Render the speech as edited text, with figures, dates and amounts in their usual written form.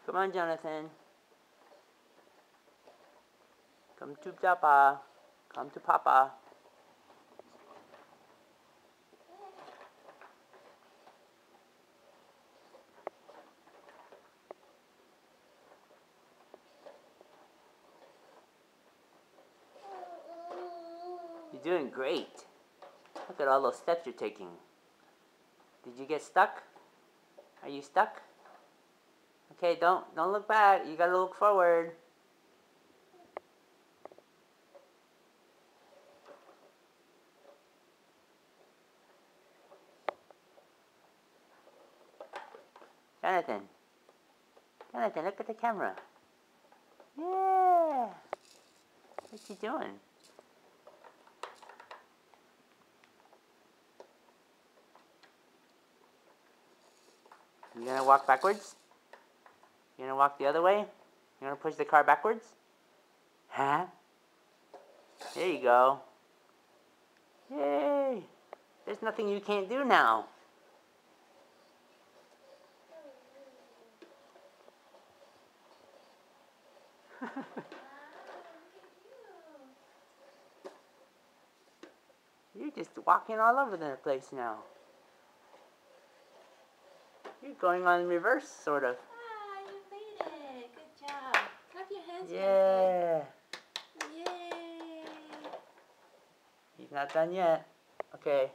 Come on, Jonathan. Come to Papa. Come to Papa. You're doing great. Look at all those steps you're taking. Did you get stuck? Are you stuck? Okay, don't look back. You gotta look forward. Jonathan. Jonathan, look at the camera. Yeah. What you doing? You gonna walk backwards? You gonna walk the other way? You gonna push the car backwards? Huh? There you go. Yay! There's nothing you can't do now. You're just walking all over the place now. You're going on reverse, sort of. Ah, you made it. Good job. Clap your hands. Yeah. Yay. He's not done yet. Okay.